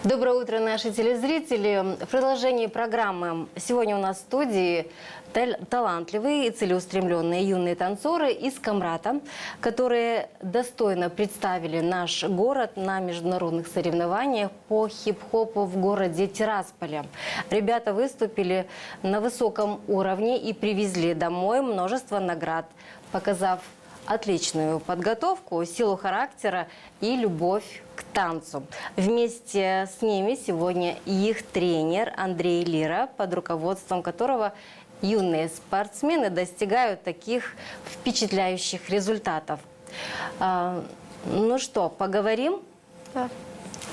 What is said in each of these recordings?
Доброе утро, наши телезрители. В продолжении программы сегодня у нас в студии талантливые и целеустремленные юные танцоры из Камрата, которые достойно представили наш город на международных соревнованиях по хип-хопу в городе Тирасполе. Ребята выступили на высоком уровне и привезли домой множество наград, показав отличную подготовку, силу характера и любовь к танцу. Вместе с ними сегодня их тренер Андрей Лира, под руководством которого юные спортсмены достигают таких впечатляющих результатов. Ну что, поговорим? Да.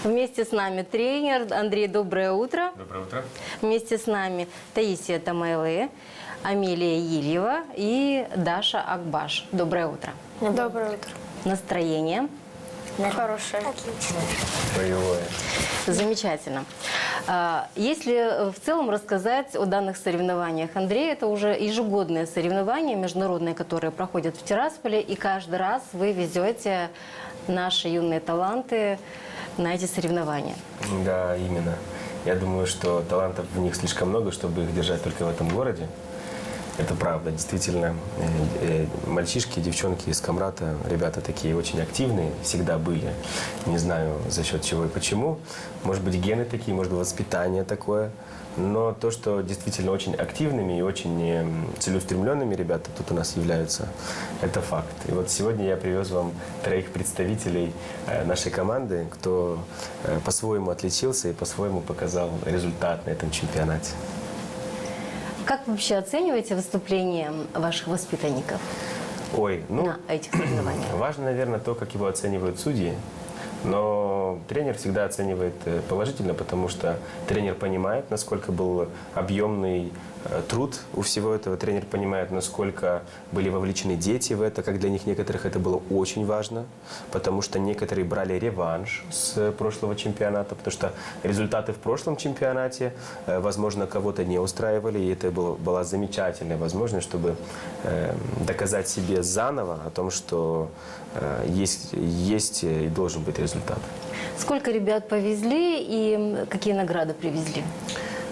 Вместе с нами тренер Андрей, доброе утро. Доброе утро. Вместе с нами Таисия Тамайлы, Амелия Ильева и Даша Акбаш. Доброе утро. Доброе утро. Настроение? Хорошее. Отлично. Боевое. Замечательно. Если в целом рассказать о данных соревнованиях, Андрей, это уже ежегодные соревнования международные, которые проходят в Тирасполе, и каждый раз вы везете наши юные таланты на эти соревнования. Да, именно. Я думаю, что талантов в них слишком много, чтобы их держать только в этом городе. Это правда. Действительно, мальчишки и девчонки из Камрата, ребята такие очень активные, всегда были. Не знаю, за счет чего и почему. Может быть, гены такие, может быть, воспитание такое. Но то, что действительно очень активными и очень целеустремленными ребята тут у нас являются, это факт. И вот сегодня я привез вам 3 представителей нашей команды, кто по-своему отличился и по-своему показал результат на этом чемпионате. Как вы вообще оцениваете выступление ваших воспитанников на этих соревнованиях? Важно, наверное, то, как его оценивают судьи. Но тренер всегда оценивает положительно, потому что тренер понимает, насколько был объемный труд у всего этого. Тренер понимает, насколько были вовлечены дети в это, как для них некоторых это было очень важно, потому что некоторые брали реванш с прошлого чемпионата, потому что результаты в прошлом чемпионате, возможно, кого-то не устраивали, и это была замечательная возможность, чтобы доказать себе заново о том, что есть и должен быть результат. Сколько ребят повезли и какие награды привезли?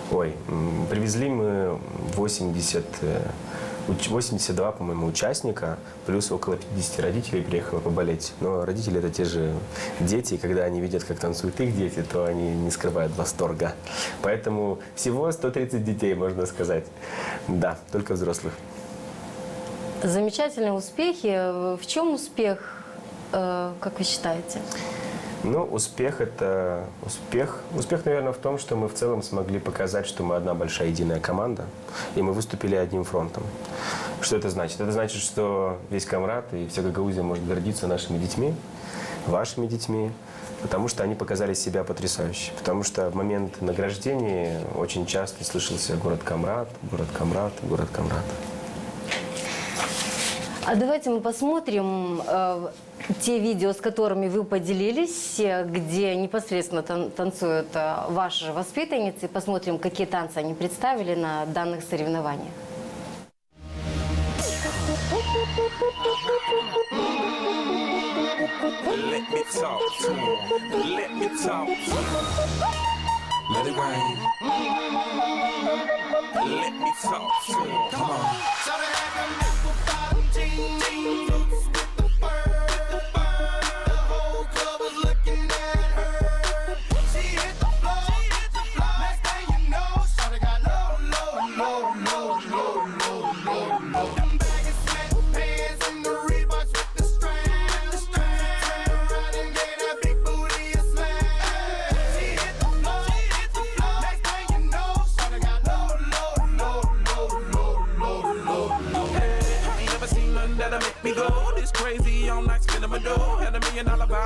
Привезли мы 82, по-моему, участника, плюс около 50 родителей приехало поболеть. Но родители – это те же дети, и когда они видят, как танцуют их дети, то они не скрывают восторга. Поэтому всего 130 детей, можно сказать. Да, только взрослых. Замечательные успехи. В чем успех, как вы считаете? Успех – это успех. Успех, наверное, в том, что мы в целом смогли показать, что мы одна большая единая команда, и мы выступили одним фронтом. Что это значит? Это значит, что весь Камрат и вся Гагаузия может гордиться нашими детьми, вашими детьми, потому что они показали себя потрясающе. Потому что в момент награждения очень часто слышался город Камрат, город Камрат, город Камрат. А давайте мы посмотрим те видео, с которыми вы поделились, где непосредственно танцуют ваши же воспитанницы. Посмотрим, какие танцы они представили на данных соревнованиях.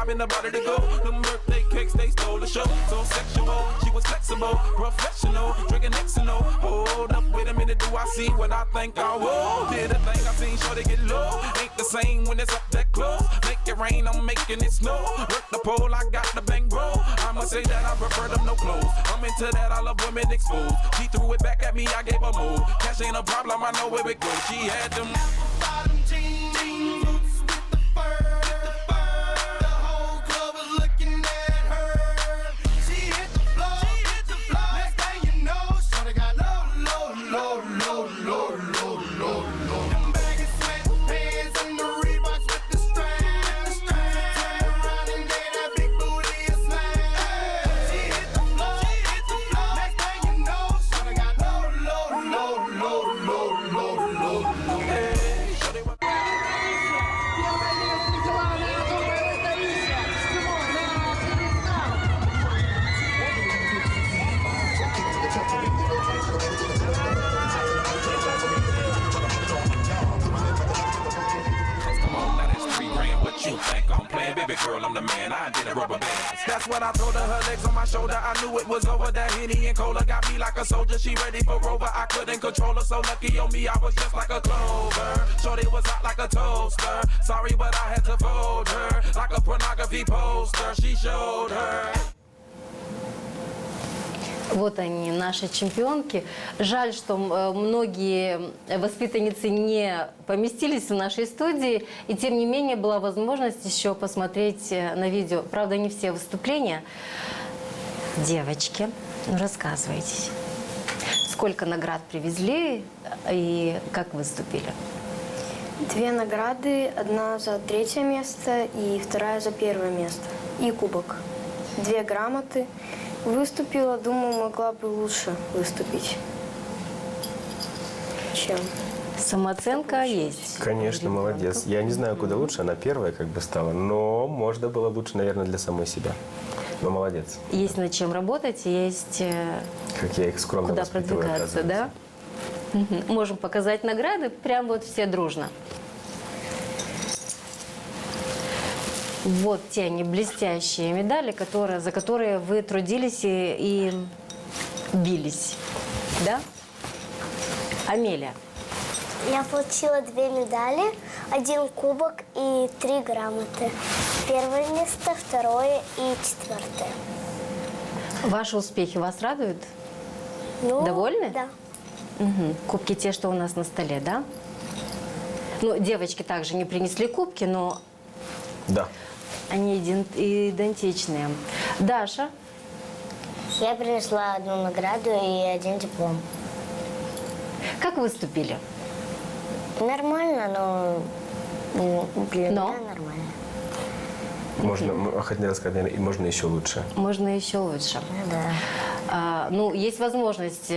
In the body to go, them birthday cakes they stole the show. So sexual, she was flexible, professional, drinking Xano. Hold up, wait a minute, do I see what I think I will? Did a thing I seen, sure they get low. Ain't the same when it's up that close. Make it rain, I'm making it snow. Work the pole, I got the bang bro. I'ma say that I prefer them no clothes. I'm into that, I love women exposed. She threw it back at me, I gave her move. Cash ain't a problem, I know where it goes. She had them bottom jeans with the fur. The whole club was looking at her. She hit the I'm the man, I did a rubber band. That's when I told her legs on my shoulder, I knew it was over. That Henny and Cola got me like a soldier, she ready for Rover. I couldn't control her, so lucky on me, I was just like a clover. Shorty was hot like a toaster, sorry but I had to fold her. Like a pornography poster, she showed her. Вот они, наши чемпионки. Жаль, что многие воспитанницы не поместились в нашей студии, и тем не менее была возможность еще посмотреть на видео. Правда, не все выступления. Девочки, ну рассказывайте, сколько наград привезли и как выступили? 2 награды, одна за 3 место и 2 за 1 место. И кубок. 2 грамоты. Выступила, думаю, могла бы лучше выступить, чем. Самооценка есть. Конечно, молодец. Я не знаю, куда лучше, она первая как бы стала, но можно было лучше, наверное, для самой себя. Но молодец. Есть над чем работать, есть Как я их скромно куда воспитываю, продвигаться, да? оказывается. Можем показать награды, прям вот все дружно. Вот те они блестящие медали, за которые вы трудились и бились. Да? Амелия. Я получила 2 медали, 1 кубок и 3 грамоты. 1 место, 2 и 4. Ваши успехи вас радуют? Ну, Довольны? Да. Угу. Кубки те, что у нас на столе, да? Ну, девочки также не принесли кубки, но Да. они идентичные. Даша, Я принесла 1 награду и 1 диплом. как выступили? Нормально, но для Но? меня нормально. Можно, хотела сказать, наверное, и можно еще лучше. Можно еще лучше. Ну да. Ну, есть возможность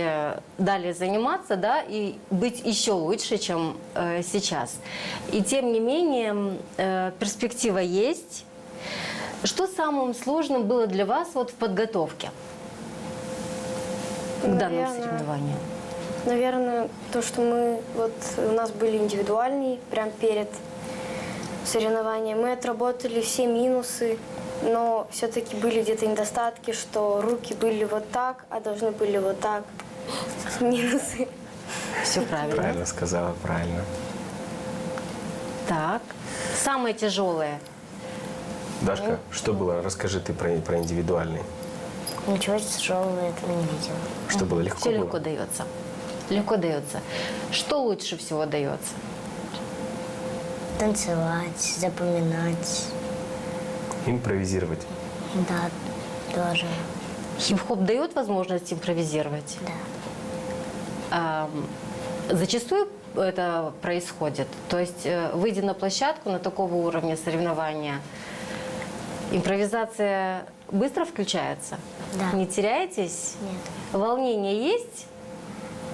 далее заниматься, да, и быть еще лучше, чем сейчас. И тем не менее, перспектива есть. Что самым сложным было для вас вот в подготовке к данному соревнованию? Наверное, то, что у нас были индивидуальные, прям перед соревнованием. Мы отработали все минусы, но все-таки были где-то недостатки, что руки были вот так, а должны были вот так. Минусы. Все правильно. Правильно сказала, правильно. Так. Самое тяжелое. Дашка, что было? Расскажи ты про индивидуальный. Ничего тяжелого этого не видела. Что было? Легко Все было? легко дается. Легко дается. Что лучше всего дается? Танцевать, запоминать. Импровизировать. Да, тоже. Хип-хоп дает возможность импровизировать? Да. Зачастую это происходит. То есть, выйдя на площадку на такого уровня соревнования, импровизация быстро включается? Да. Не теряетесь? Нет. Волнение есть?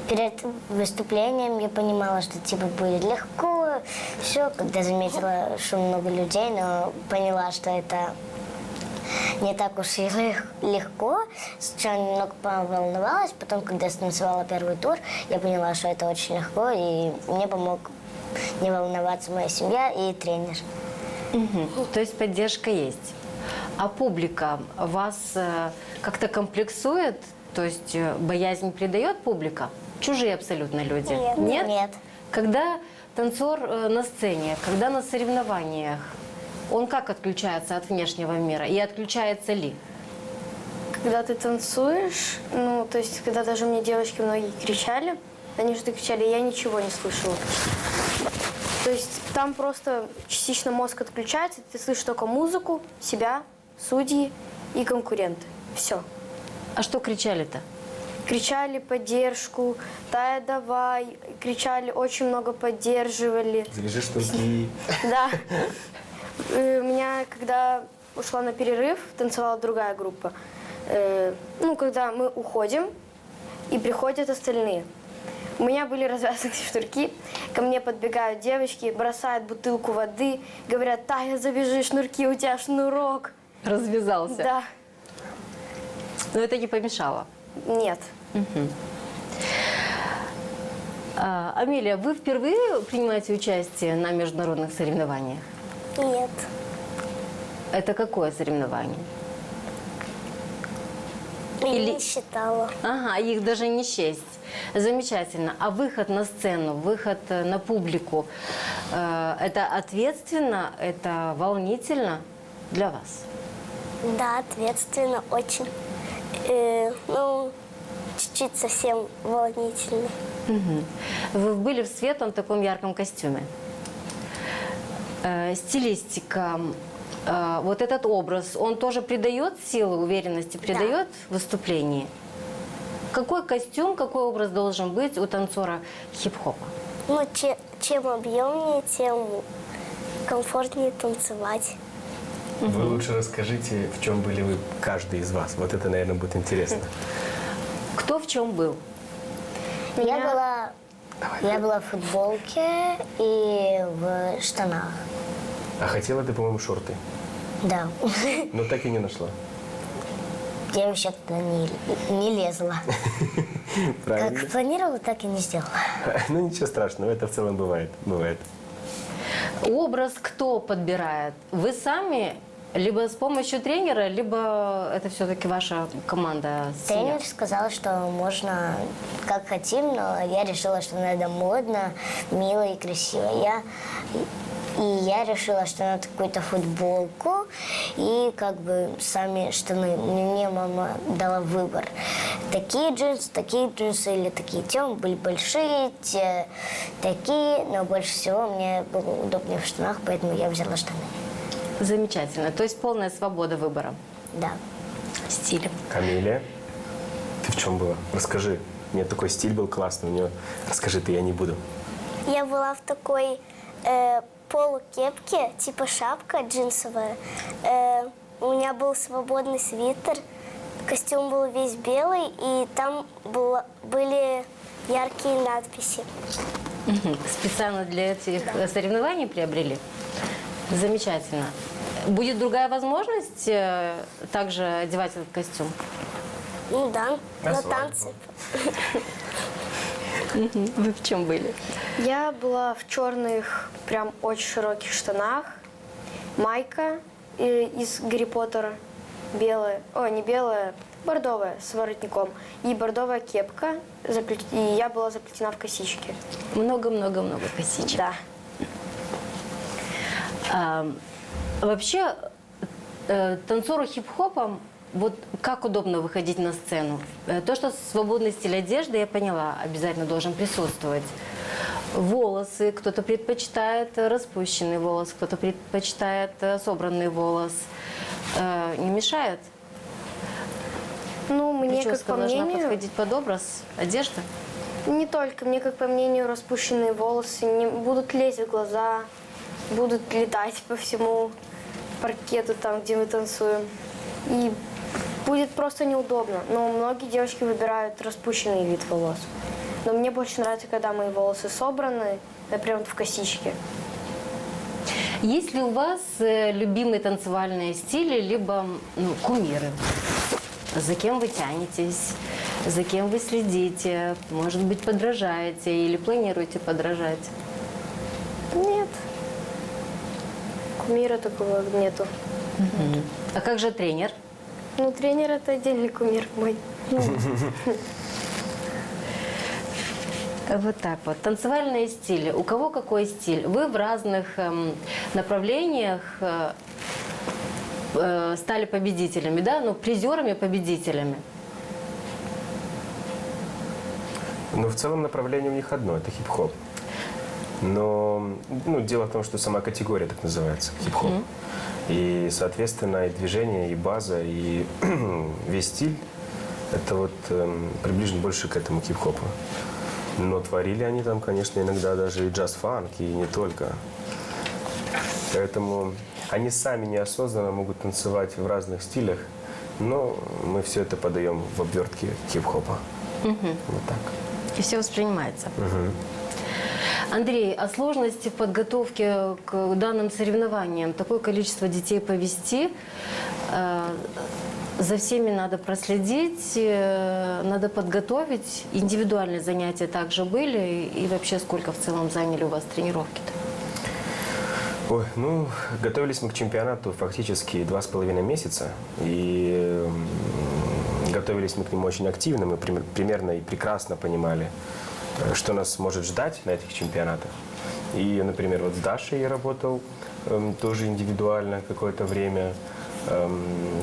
Перед выступлением я понимала, что типа будет легко. Все, когда заметила, что много людей, но поняла, что это не так уж и легко. Сначала немного поволновалась, потом, когда я станцевала первый тур, я поняла, что это очень легко, и мне помог не волноваться моя семья и тренер. Угу. То есть поддержка есть. А публика вас как-то комплексует? То есть боязнь придает публика? Чужие абсолютно люди? Нет. Нет. Когда танцор на сцене, когда на соревнованиях, он как отключается от внешнего мира? И отключается ли? Когда ты танцуешь, то есть, когда даже мне девочки многие кричали, они что-то кричали, я ничего не слышала. То есть там просто частично мозг отключается, ты слышишь только музыку, себя, судьи и конкуренты. Все. А что кричали-то? Кричали поддержку, Тая, давай. Кричали, очень много поддерживали. Завяжи шнурки. Да. У меня, когда ушла на перерыв, танцевала другая группа. Когда мы уходим, и приходят остальные. У меня были развязаны шнурки, ко мне подбегают девочки, бросают бутылку воды, говорят, Тая, завяжи шнурки, у тебя шнурок. Развязался? Да. Но это не помешало? Нет. Амелия, вы впервые принимаете участие на международных соревнованиях? Нет. Это какое соревнование? Я Или- не считала. Ага, их даже не счесть. Замечательно. А выход на сцену, выход на публику, это ответственно, это волнительно для вас? Да, ответственно очень. Ну, чуть-чуть совсем волнительно. Мгм. Вы были в светлом таком ярком костюме. Стилистика, вот этот образ, он тоже придает силы, уверенности, придает в выступлении? Какой костюм, какой образ должен быть у танцора хип-хопа? Ну, чем объемнее, тем комфортнее танцевать. Вы лучше расскажите, в чем были вы, каждый из вас. Вот это, наверное, будет интересно. Кто в чем был? Я была в футболке и в штанах. А хотела ты, по-моему, шорты. Да. Но так и не нашла. Я вообще туда не лезла. Правильно? Как планировала, так и не сделала. Ну, ничего страшного, это в целом бывает. Бывает. Образ кто подбирает? Вы сами, либо с помощью тренера, либо это все-таки ваша команда? Тренер сказал, что можно как хотим, но я решила, что надо модно, мило и красиво. Я решила, что надо какую-то футболку и как бы сами штаны. Мне мама дала выбор. Такие джинсы или такие темные, были большие, те такие, но больше всего мне было удобнее в штанах, поэтому я взяла штаны. Замечательно. То есть полная свобода выбора Да. стиля. Камилия, ты в чем была? Расскажи. У нее такой стиль был классный. У нее... Расскажи ты, я не буду. Я была в такой полукепке, типа шапка джинсовая. У меня был свободный свитер, костюм был весь белый, и там были яркие надписи. Мгм. Специально для этих соревнований приобрели? Замечательно. Будет другая возможность также одевать этот костюм? Ну да, на свадьбу. танцы. Вы в чем были? Я была в черных, прям очень широких штанах, майка из Гарри Поттера, белая, не белая, бордовая с воротником, и бордовая кепка, и я была заплетена в косички. Много-много-много косичек. Да. Вообще, танцору хип-хопа, вот как удобно выходить на сцену? То, что свободный стиль одежды, я поняла, обязательно должен присутствовать. Волосы, кто-то предпочитает распущенный волос, кто-то предпочитает собранный волос. Не мешает? Ну, мне, как Прическа по должна мнению, подходить под образ одежды? не только, мне, как по мнению, распущенные волосы не будут лезть в глаза, будут летать по всему паркету, там, где мы танцуем. И будет просто неудобно. Но многие девочки выбирают распущенный вид волос. Но мне больше нравится, когда мои волосы собраны, например, в косичке. Есть ли у вас любимые танцевальные стили, либо кумиры? За кем вы тянетесь, за кем вы следите, может быть, подражаете или планируете подражать? Нет. Кумира такого нету. А как же тренер? Ну, тренер – это отдельный кумир мой. Вот так вот. Танцевальные стили. У кого какой стиль? Вы в разных направлениях стали победителями, да? Ну, призерами-победителями. Но в целом направление у них одно – это хип-хоп. Но дело в том, что сама категория так называется – хип-хоп. И, соответственно, и движение, и база, и весь стиль – это вот приближен больше к этому хип-хопу. Но творили они там, конечно, иногда даже и джаз-фанк, и не только. Поэтому они сами неосознанно могут танцевать в разных стилях, но мы все это подаем в обвертке хип-хопа. Вот так. И все воспринимается. Андрей, о сложности в подготовке к данным соревнованиям. Такое количество детей повести. За всеми надо проследить, надо подготовить. Индивидуальные занятия также были. И вообще, сколько в целом заняли у вас тренировки-то? Ой, ну, готовились мы к чемпионату фактически 2,5 месяца. И готовились мы к нему очень активно. Мы примерно и прекрасно понимали, что нас может ждать на этих чемпионатах. И, например, вот с Дашей я работал тоже индивидуально какое-то время.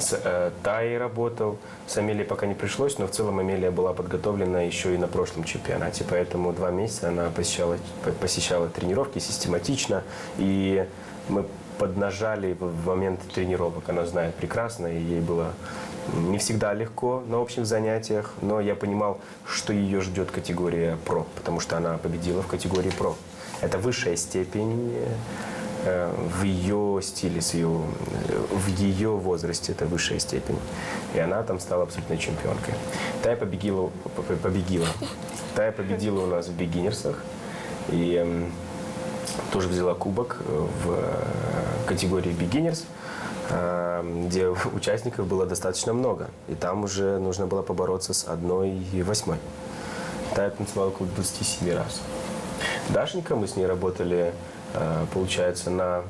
С Таей работал. С Амелией пока не пришлось, но в целом Амелия была подготовлена еще и на прошлом чемпионате. Поэтому 2 месяца она посещала тренировки систематично. И мы поднажали в момент тренировок. Она знает прекрасно, и ей было не всегда легко на общих занятиях. Но я понимал, что ее ждет категория ПРО, потому что она победила в категории ПРО. Это высшая степень в ее стиле, в ее возрасте, это высшая степень. И она там стала абсолютной чемпионкой. Тая победила у нас в бигинерсах. И тоже взяла кубок в категории бигинерс, где участников было достаточно много. И там уже нужно было побороться с 1/8. Тая танцевала около 27 раз. Дашенька, мы с ней работали, получается, на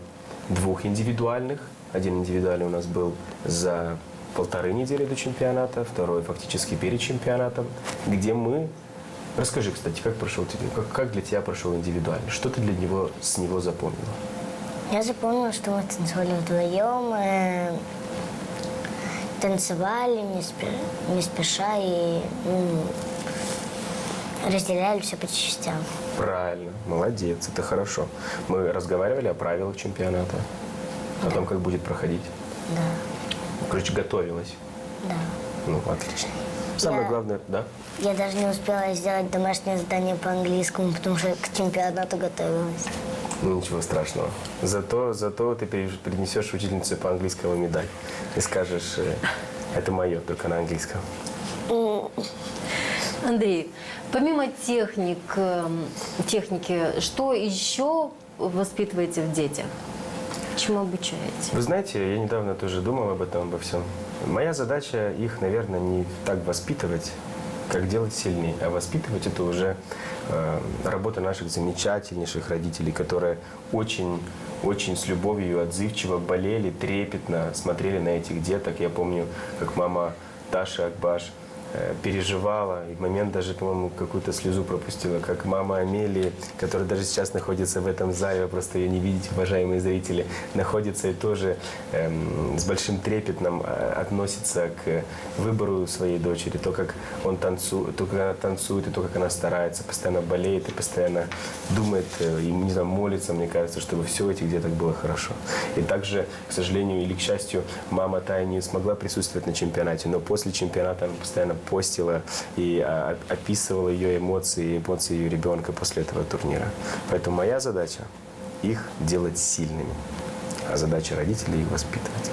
2 индивидуальных. Один индивидуальный у нас был за 1,5 недели до чемпионата, второй фактически перед чемпионатом, где мы... Расскажи, кстати, как для тебя прошел индивидуальный? Что ты с него запомнила? Я запомнила, что мы танцевали вдвоем, танцевали не спеша и разделяли все по частям. Правильно, молодец, это хорошо. Мы разговаривали о правилах чемпионата, о том, как будет проходить. Да. Короче, готовилась. Да. Ну, отлично. Самое главное, да? Я даже не успела сделать домашнее задание по английскому, потому что к чемпионату готовилась. Ну, ничего страшного. Зато ты принесешь учительнице по английскому медаль и скажешь, это мое, только на английском. Андрей, помимо техники, что еще воспитываете в детях? Чему обучаете? Вы знаете, я недавно тоже думал об этом, обо всем. Моя задача их, наверное, не так воспитывать, как делать сильнее. А воспитывать это уже работа наших замечательнейших родителей, которые очень с любовью и отзывчиво болели, трепетно смотрели на этих деток. Я помню, как мама Таша Акбаш переживала, и в момент даже, по-моему, какую-то слезу пропустила, как мама Амелии, которая даже сейчас находится в этом зале, вы просто ее не видите, уважаемые зрители, находится и тоже с большим трепетом относится к выбору своей дочери, то, как она танцует, и то, как она старается, постоянно болеет и постоянно думает, и, не знаю, молится, мне кажется, чтобы все у этих деток было хорошо. И также, к сожалению или к счастью, мама Тая не смогла присутствовать на чемпионате, но после чемпионата она постоянно постила и описывала ее эмоции ее ребенка после этого турнира. Поэтому моя задача – их делать сильными, а задача родителей – их воспитывать.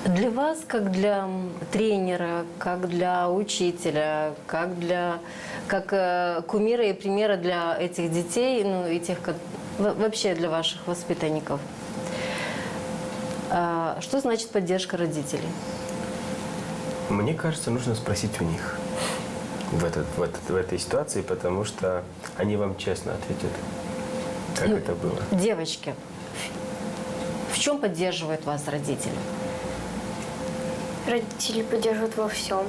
Для вас, как для тренера, как для учителя, как кумира и примера для этих детей, ну и тех, вообще для ваших воспитанников, что значит поддержка родителей? Мне кажется, нужно спросить у них в этой ситуации, потому что они вам честно ответят, как это было. Девочки, в чем поддерживают вас родители? Родители поддерживают во всем.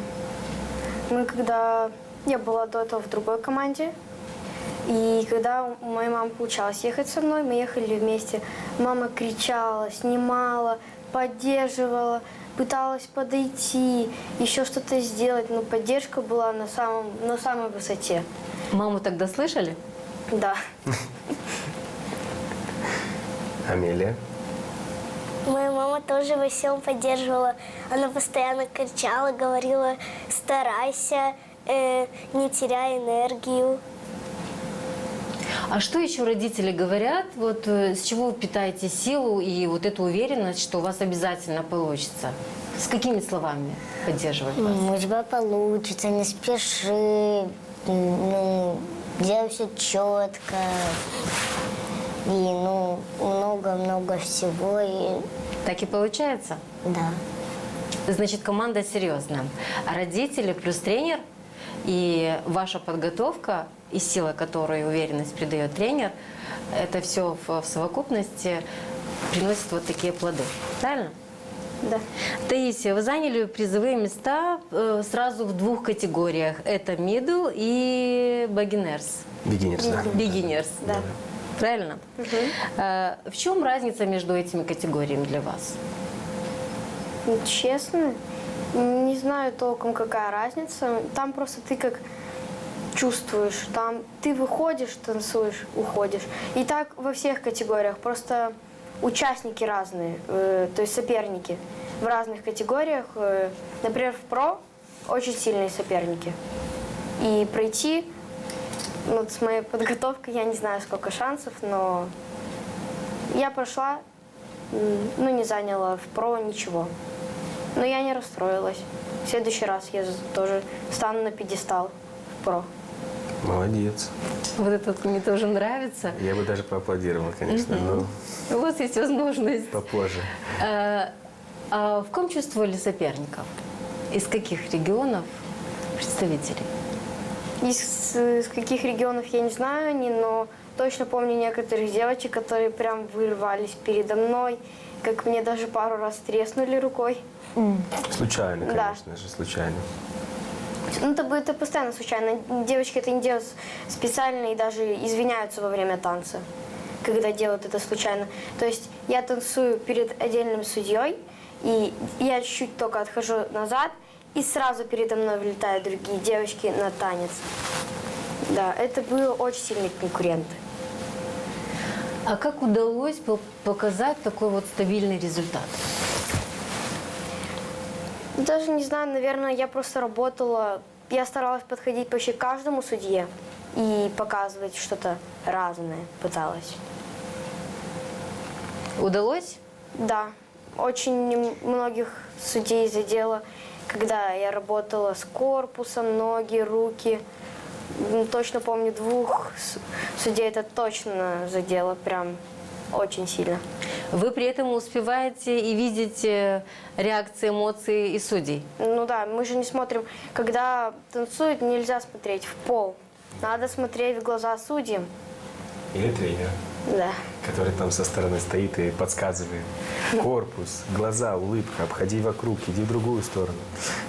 Я была до этого в другой команде, и когда у моей мамы получалось ехать со мной, мы ехали вместе. Мама кричала, снимала, поддерживала, пыталась подойти, еще что-то сделать, но поддержка была на самой высоте. Маму тогда слышали? Да. Амелия? Моя мама тоже во всем поддерживала. Она постоянно кричала, говорила: старайся, не теряй энергию. А что еще родители говорят? Вот с чего вы питаете силу и вот эту уверенность, что у вас обязательно получится? С какими словами поддерживают вас? У тебя получится, не спеши, делай все четко. И много-много всего. И... Так и получается? Да. Значит, команда серьезная. А родители плюс тренер и ваша подготовка и сила, которую уверенность придает тренер, это все в совокупности приносит вот такие плоды. Правильно? Да. Таисия, вы заняли призовые места сразу в 2 категориях. Это middle и beginners. Beginners, да. Beginners. Да. Правильно? В чем разница между этими категориями для вас? Честно, не знаю толком, какая разница. Там просто ты как чувствуешь. Там ты выходишь, танцуешь, уходишь. И так во всех категориях. Просто участники разные, то есть соперники в разных категориях. Например, в про очень сильные соперники. И пройти, вот с моей подготовкой, я не знаю, сколько шансов, но я прошла, ну, не заняла в про ничего. Но я не расстроилась. В следующий раз я тоже стану на пьедестал в про. Молодец. Вот это вот мне тоже нравится. Я бы даже поаплодировал, конечно, но У вас есть возможность. попозже. А в ком чувствовали соперников? Из каких регионов представителей? Из каких регионов я не знаю, но точно помню некоторых девочек, которые прям вырвались передо мной, как мне даже пару раз треснули рукой. Случайно, Да. конечно же, случайно. Ну, это постоянно случайно. Девочки это не делают специально и даже извиняются во время танца, когда делают это случайно. То есть я танцую перед отдельным судьей, и я чуть-чуть только отхожу назад, и сразу передо мной вылетают другие девочки на танец. Да, это были очень сильные конкуренты. А как удалось показать такой вот стабильный результат? Даже не знаю, наверное, я просто работала, я старалась подходить почти к каждому судье и показывать что-то разное пыталась. Удалось? Да, очень многих судей задело, когда я работала с корпусом, ноги, руки. Точно помню, 2 судей это точно задело, прям очень сильно. Вы при этом успеваете и видите реакции, эмоции и судей? Ну да, мы же не смотрим, когда танцуют, нельзя смотреть в пол. Надо смотреть в глаза судьям. Или тренер, Да. который там со стороны стоит и подсказывает. Корпус, глаза, улыбка, обходи вокруг, иди в другую сторону.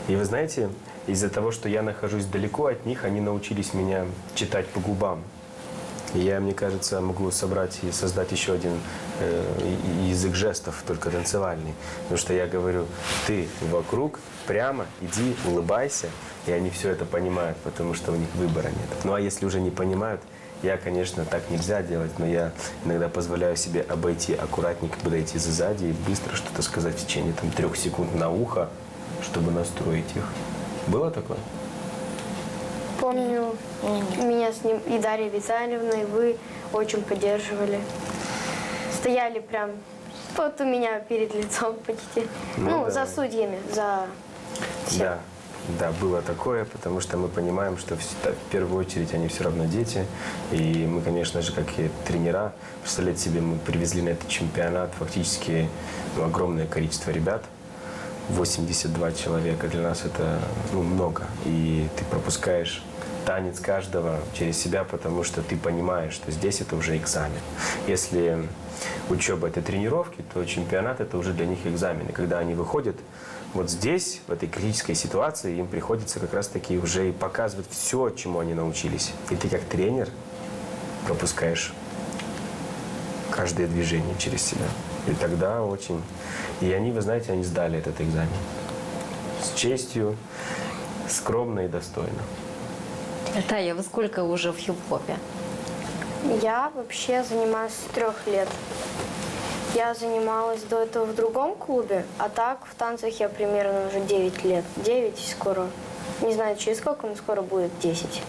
И вы знаете, из-за того, что я нахожусь далеко от них, они научились меня читать по губам. И я, мне кажется, могу собрать и создать еще один язык жестов, только танцевальный. Потому что я говорю, ты вокруг, прямо, иди, улыбайся. И они все это понимают, потому что у них выбора нет. Ну а если уже не понимают, я, конечно, так нельзя делать, но я иногда позволяю себе обойти аккуратненько, подойти сзади и быстро что-то сказать в течение 3 секунд на ухо, чтобы настроить их. Было такое? Помню, меня с ним и Дарья Витальевна, и вы очень поддерживали. Стояли прям вот у меня перед лицом почти. Ну, Ну, за да. судьями, за всем. Да, да, было такое, потому что мы понимаем, что в первую очередь они все равно дети. И мы, конечно же, как и тренера, представляете себе, мы привезли на этот чемпионат фактически огромное количество ребят. 82 человека. Для нас это много. И ты пропускаешь танец каждого через себя, потому что ты понимаешь, что здесь это уже экзамен. Если учеба – это тренировки, то чемпионат – это уже для них экзамен. И когда они выходят вот здесь, в этой критической ситуации, им приходится как раз-таки уже и показывать все, чему они научились. И ты как тренер пропускаешь каждое движение через себя. И тогда очень... И они, вы знаете, они сдали этот экзамен. С честью, скромно и достойно. Тая, вы сколько уже в хип-хопе? Я вообще занимаюсь с 3 лет. Я занималась до этого в другом клубе, а так в танцах я примерно уже 9 лет. 9 скоро. Не знаю, через сколько, но скоро будет 10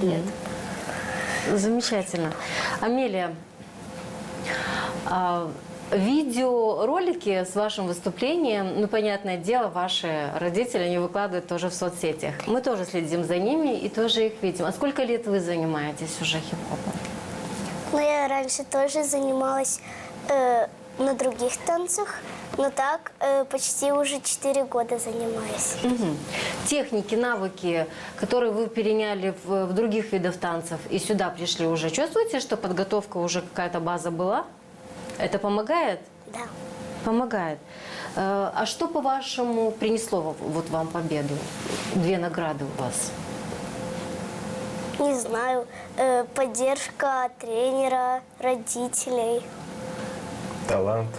лет. Замечательно. Амелия, видеоролики с вашим выступлением, ну, понятное дело, ваши родители, они выкладывают тоже в соцсетях. Мы тоже следим за ними и тоже их видим. А сколько лет вы занимаетесь уже хип-хопом? Ну, я раньше тоже занималась на других танцах, но так почти уже 4 года занимаюсь. Мгм. Техники, навыки, которые вы переняли в других видах танцев и сюда пришли уже, чувствуете, что подготовка уже какая-то база была? Это помогает? Да. Помогает. А что, по-вашему, принесло вот вам победу? 2 награды у вас. Не знаю. Поддержка тренера, родителей. Талант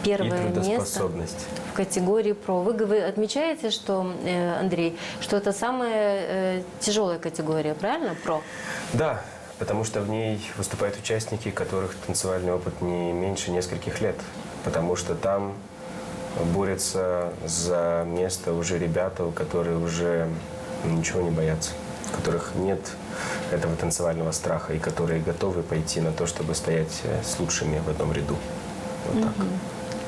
и Первое место трудоспособность. в категории ПРО. Вы отмечаете, что, Андрей, что это самая тяжелая категория, правильно, ПРО? Да, потому что в ней выступают участники, которых танцевальный опыт не меньше нескольких лет. Потому что там борются за место уже ребята, которые уже ничего не боятся, у которых нет этого танцевального страха и которые готовы пойти на то, чтобы стоять с лучшими в одном ряду. Вот так.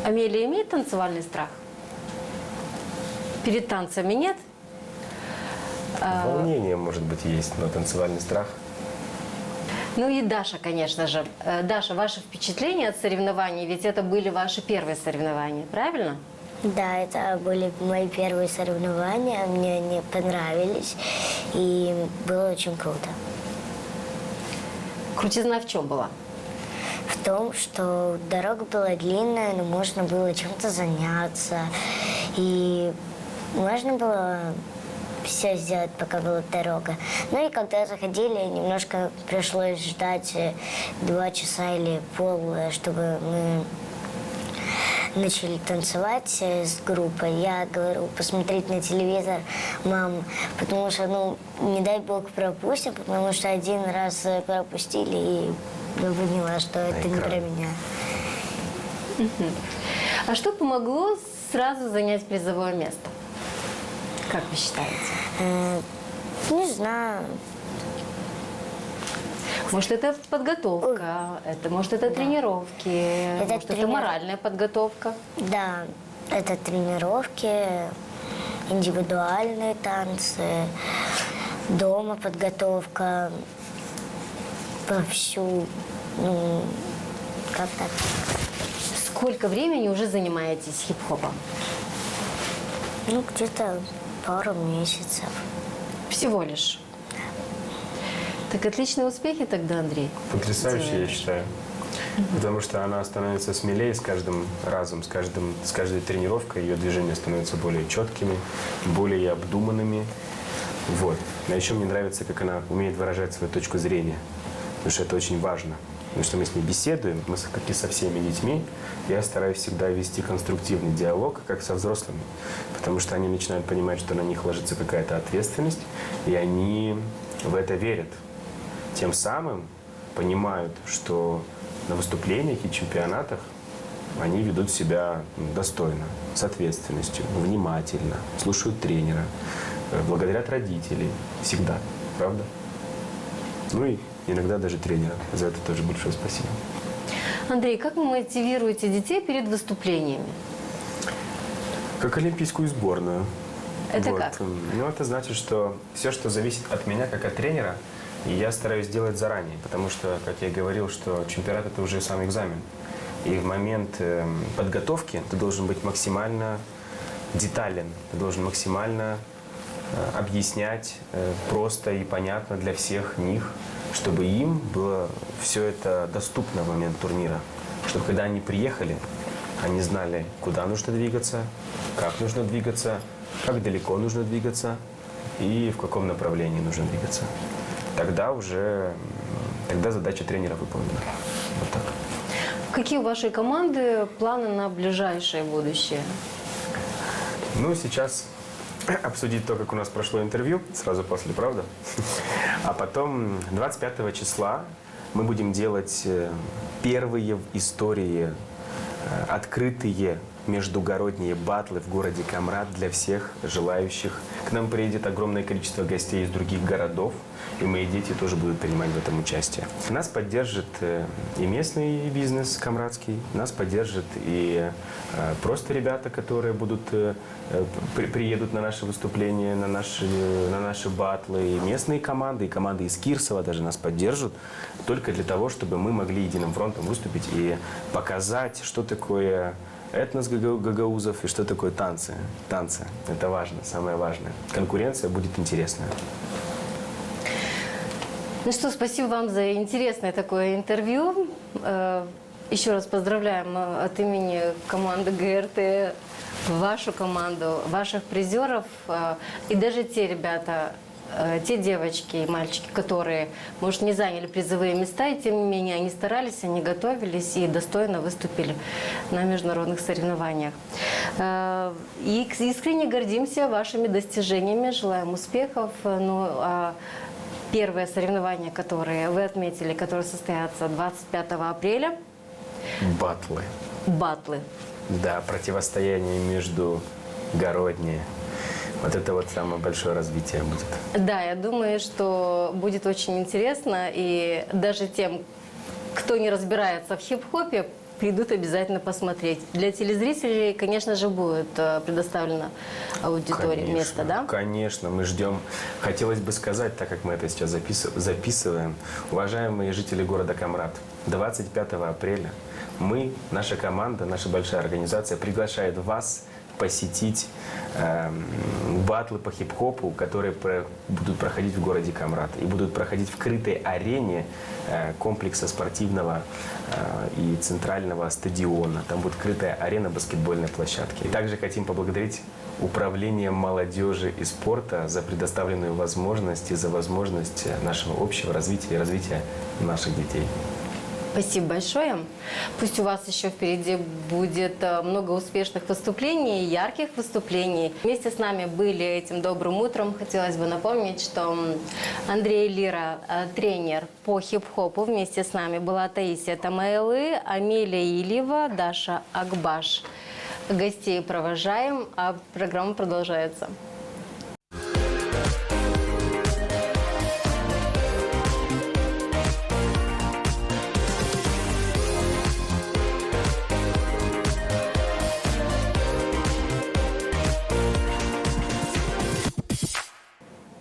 Амелия имеет танцевальный страх? Перед танцами нет? Волнение, может быть, есть, но танцевальный страх. Ну и Даша, конечно же. Даша, ваши впечатления от соревнований, ведь это были ваши первые соревнования, правильно? Да, это были мои первые соревнования, мне они понравились, и было очень круто. Крутизна в чем была? В том, что дорога была длинная, но можно было чем-то заняться, и можно было все сделать, пока была дорога. Ну и когда заходили, немножко пришлось ждать 2 часа или пол, чтобы мы начали танцевать с группой. Я говорю, посмотреть на телевизор, мам, потому что, не дай бог пропустим, потому что 1 раз пропустили, и я поняла, что это не про меня. А что помогло сразу занять призовое место? Как вы считаете? Не знаю. Может, это подготовка, может, это тренировки, может, это моральная подготовка. Да, это тренировки, индивидуальные танцы, дома подготовка, вовсю, как так. Сколько времени уже занимаетесь хип-хопом? Где-то пару месяцев. Всего лишь. Так отличные успехи тогда, Андрей. Потрясающе, я Делаешь. считаю. Потому что она становится смелее с каждым разом, с каждой тренировкой. Ее движения становятся более четкими, более обдуманными. Вот. А еще мне нравится, как она умеет выражать свою точку зрения. Потому что это очень важно. Потому что мы с ней беседуем, как и со всеми детьми, я стараюсь всегда вести конструктивный диалог, как со взрослыми. Потому что они начинают понимать, что на них ложится какая-то ответственность, и они в это верят. Тем самым понимают, что на выступлениях и чемпионатах они ведут себя достойно, с ответственностью, внимательно, слушают тренера, благодарят родителей. Всегда. Правда? Ну и иногда даже тренера. За это тоже большое спасибо. Андрей, как вы мотивируете детей перед выступлениями? Как олимпийскую сборную. Это как? Ну, это значит, что все, что зависит от меня, как от тренера, и я стараюсь делать заранее. Потому что, как я и говорил, что чемпионат – это уже сам экзамен. И в момент подготовки ты должен быть максимально детален. Ты должен максимально объяснять просто и понятно для всех них, чтобы им было все это доступно в момент турнира. Чтобы когда они приехали, они знали, куда нужно двигаться, как нужно двигаться, как далеко нужно двигаться и в каком направлении нужно двигаться. Тогда задача тренера выполнена. Вот так. Какие у вашей команды планы на ближайшее будущее? Ну, сейчас обсудить то, как у нас прошло интервью, сразу после, правда? А потом 25 числа мы будем делать первые в истории открытые междугородние батлы в городе Камрат для всех желающих. К нам приедет огромное количество гостей из других городов, и мои дети тоже будут принимать в этом участие. Нас поддержит и местный бизнес камратский, нас поддержит и просто ребята, которые приедут на наши выступления, на наши батлы, и местные команды, и команды из Кирсова даже нас поддержат, только для того, чтобы мы могли единым фронтом выступить и показать, что такое этнос гагаузов и что такое танцы. Танцы. Это важно, самое важное. Конкуренция будет интересная. Ну что, спасибо вам за интересное такое интервью. Еще раз поздравляем от имени команды ГРТ вашу команду, ваших призеров и даже те ребята, те девочки и мальчики, которые, может, не заняли призовые места, и тем не менее они старались, они готовились и достойно выступили на международных соревнованиях. И искренне гордимся вашими достижениями, желаем успехов. Ну, а первые соревнования, которые вы отметили, которые состоятся 25 апреля. Батлы. Батлы. Да, противостояние между Городни. Вот это вот самое большое развитие будет. Да, я думаю, что будет очень интересно, и даже тем, кто не разбирается в хип-хопе, придут обязательно посмотреть. Для телезрителей, конечно же, будет предоставлено аудитории Конечно, место, да? Конечно, мы ждем. Хотелось бы сказать, так как мы это сейчас записываем, уважаемые жители города Камрат, 25 апреля мы, наша команда, наша большая организация приглашает вас посетить батлы по хип-хопу, которые будут проходить в городе Камрат и будут проходить в крытой арене комплекса спортивного и центрального стадиона. Там будет крытая арена баскетбольной площадки. И также хотим поблагодарить Управление молодежи и спорта за предоставленную возможность и за возможность нашего общего развития и развития наших детей. Спасибо большое. Пусть у вас еще впереди будет много успешных выступлений, ярких выступлений. Вместе с нами были этим добрым утром. Хотелось бы напомнить, что Андрей Лира, тренер по хип-хопу. Вместе с нами была Таисия Тамаэлы, Амелия Ильева, Даша Акбаш. Гостей провожаем, а программа продолжается.